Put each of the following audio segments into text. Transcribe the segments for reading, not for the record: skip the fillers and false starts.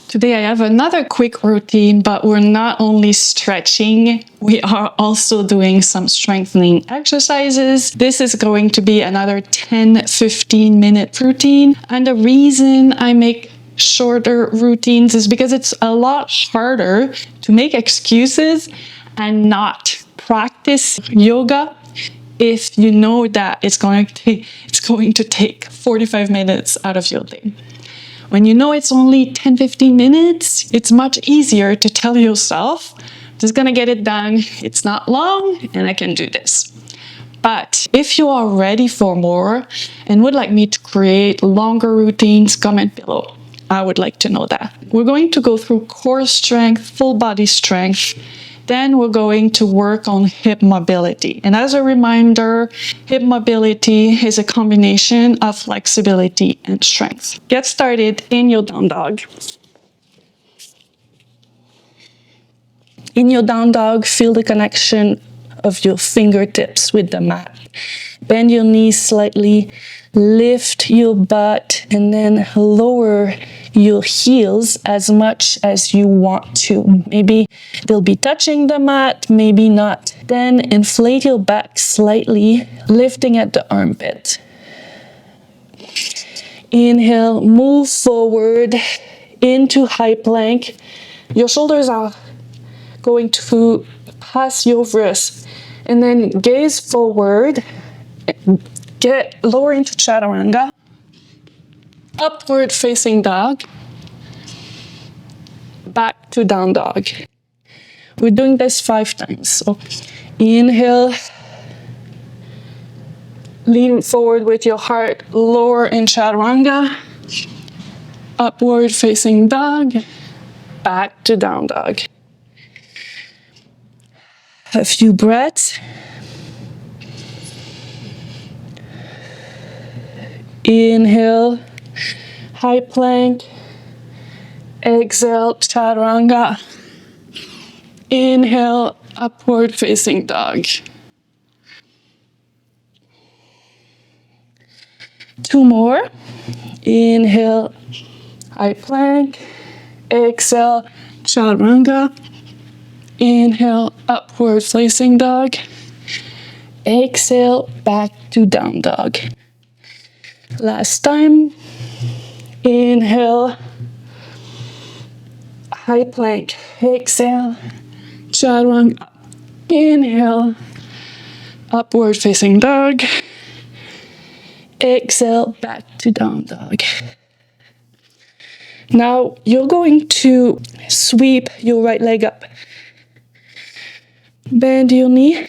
Today I have another quick routine, but we're not only stretching, we are also doing some strengthening exercises. This is going to be another 10-15 minute routine. And the reason I make shorter routines is because it's a lot harder to make excuses and not practice yoga if you know that it's going to take 45 minutes out of your day. When you know it's only 10-15 minutes, it's much easier to tell yourself, just gonna get it done, it's not long, and I can do this. But if you are ready for more and would like me to create longer routines, comment below. I would like to know that. We're going to go through core strength, full body strength. Then we're going to work on hip mobility. And as a reminder, hip mobility is a combination of flexibility and strength. Get started in your down dog. In your down dog, feel the connection of your fingertips with the mat. Bend your knees slightly, lift your butt, and then lower your heels as much as you want to. Maybe they'll be touching the mat, maybe not. Then inflate your back slightly, lifting at the armpit. Inhale, move forward into high plank. Your shoulders are going to pass your wrists, and then gaze forward. Get lower into chaturanga. Upward facing dog. Back to down dog. We're doing this 5 times. So inhale. Lean forward with your heart. Lower in chaturanga. Upward facing dog. Back to down dog. A few breaths. Inhale, high plank. Exhale, chaturanga. Inhale, upward facing dog. 2 more. Inhale, high plank. Exhale, chaturanga. Inhale, upward facing dog. Exhale, back to down dog. Last time. Inhale, high plank. Exhale, chaturanga. Inhale, upward facing dog. Exhale, back to down dog. Now you're going to sweep your right leg up. Bend your knee.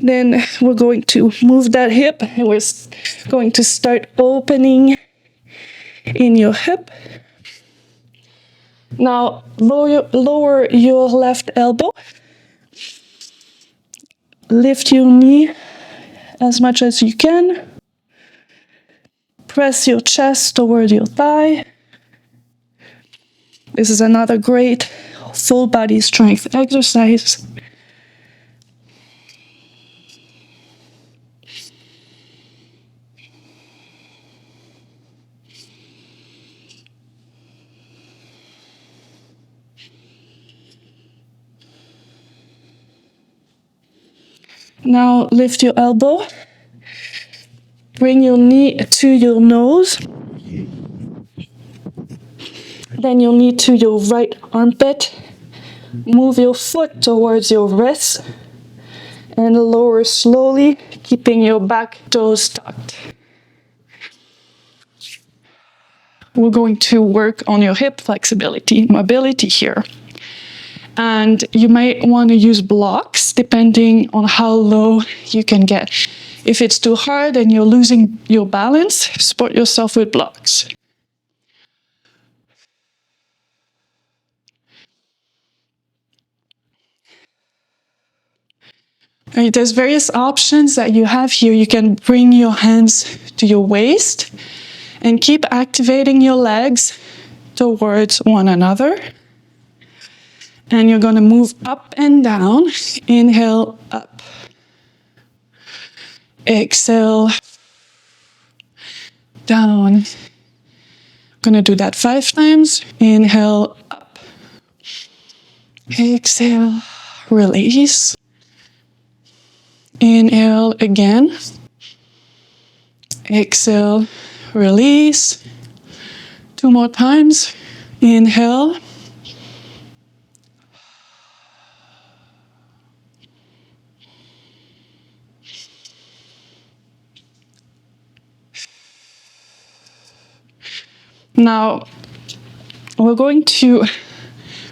Then we're going to move that hip, and we're going to start opening in your hip. Now lower your left elbow. Lift your knee as much as you can. Press your chest toward your thigh. This is another great full body strength exercise. Now lift your elbow. Bring your knee to your nose. Then your knee to your right armpit. Move your foot towards your wrist. And lower slowly, keeping your back toes tucked. We're going to work on your hip flexibility, mobility here. And you might want to use blocks depending on how low you can get. If it's too hard and you're losing your balance, support yourself with blocks. And there's various options that you have here. You can bring your hands to your waist and keep activating your legs towards one another. And you're going to move up and down. Inhale, up. Exhale, down. gonna do that 5 times. Inhale, up. Exhale, release. Inhale again. Exhale, release. 2 more times. Inhale. Now, we're going to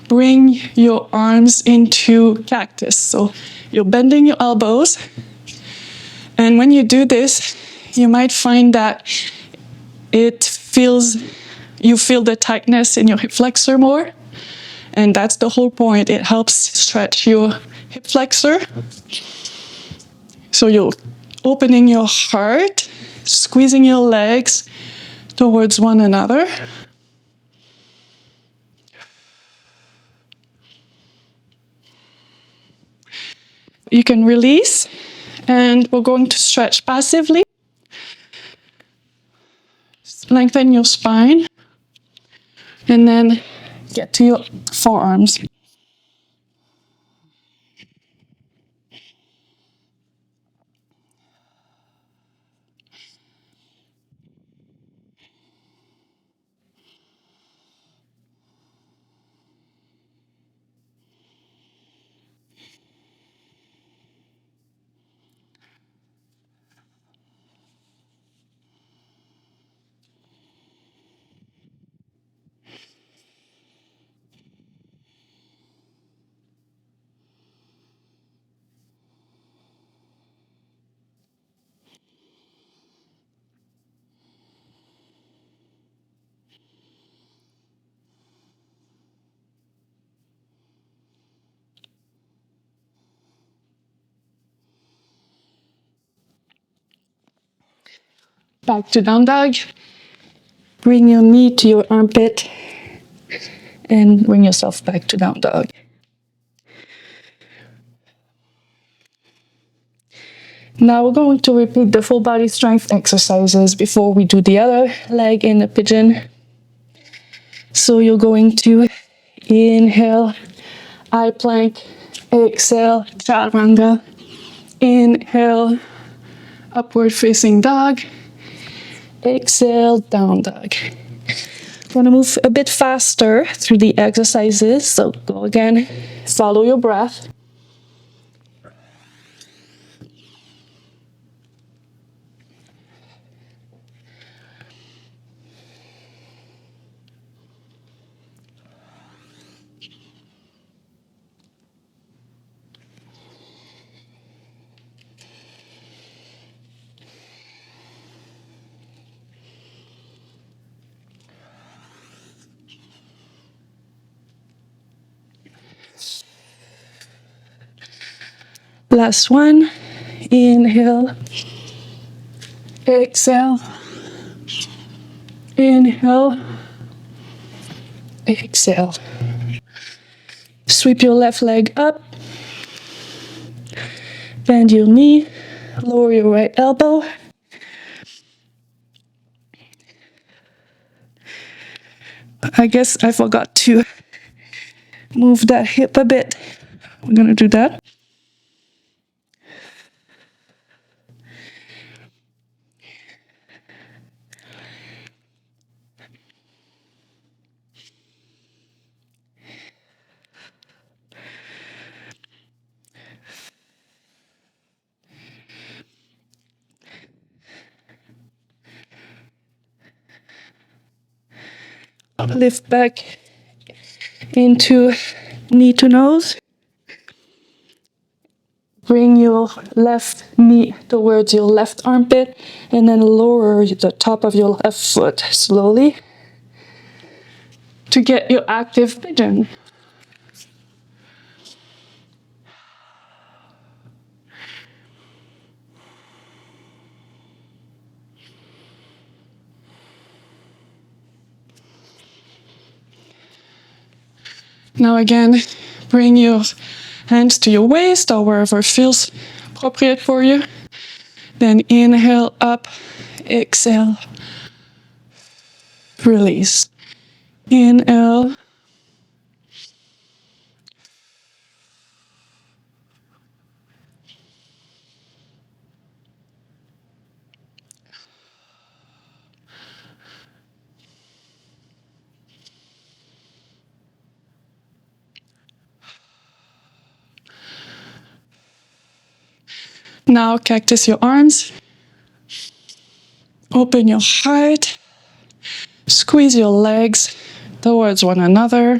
bring your arms into cactus. So you're bending your elbows. And when you do this, you might find that you feel the tightness in your hip flexor more. And that's the whole point. It helps stretch your hip flexor. So you're opening your heart, squeezing your legs towards one another. You can release, and we're going to stretch passively. Lengthen your spine, and then get to your forearms. Back to down dog. Bring your knee to your armpit and bring yourself back to down dog. Now we're going to repeat the full body strength exercises before we do the other leg in the pigeon. So you're going to inhale, eye plank, exhale, chaturanga, inhale, upward facing dog, exhale, down dog. I'm gonna move a bit faster through the exercises, so go again, follow your breath. Last one, inhale, exhale, inhale, exhale. Sweep your left leg up, bend your knee, lower your right elbow. I guess I forgot to move that hip a bit. We're gonna do that. Lift back into knee to nose. Bring your left knee towards your left armpit and then lower the top of your left foot slowly to get your active pigeon. Now again, bring your hands to your waist or wherever feels appropriate for you. Then inhale up, exhale, release. Inhale. Now cactus your arms. Open your heart. Squeeze your legs towards one another.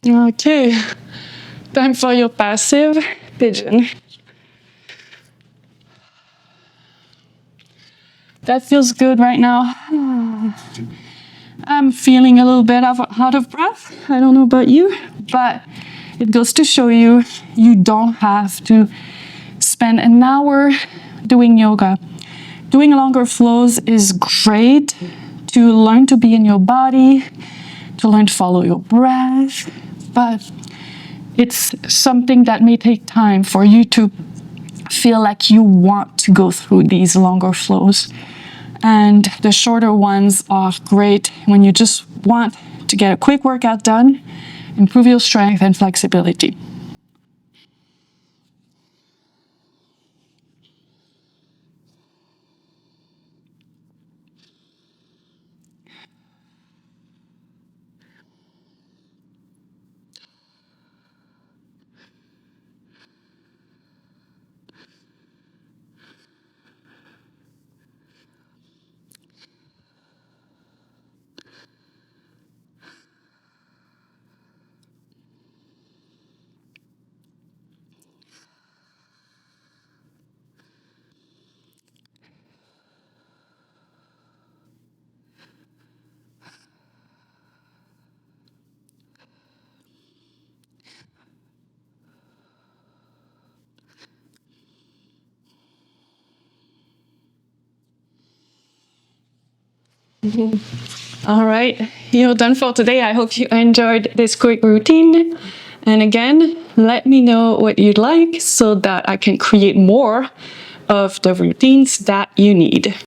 Okay, time for your passive pigeon. That feels good right now. I'm feeling a little bit out of breath. I don't know about you, but it goes to show you, you don't have to spend an hour doing yoga. Doing longer flows is great to learn to be in your body, to learn to follow your breath, but it's something that may take time for you to feel like you want to go through these longer flows. And the shorter ones are great when you just want to get a quick workout done, improve your strength and flexibility. All right, you're done for today. I hope you enjoyed this quick routine. And again, let me know what you'd like so that I can create more of the routines that you need.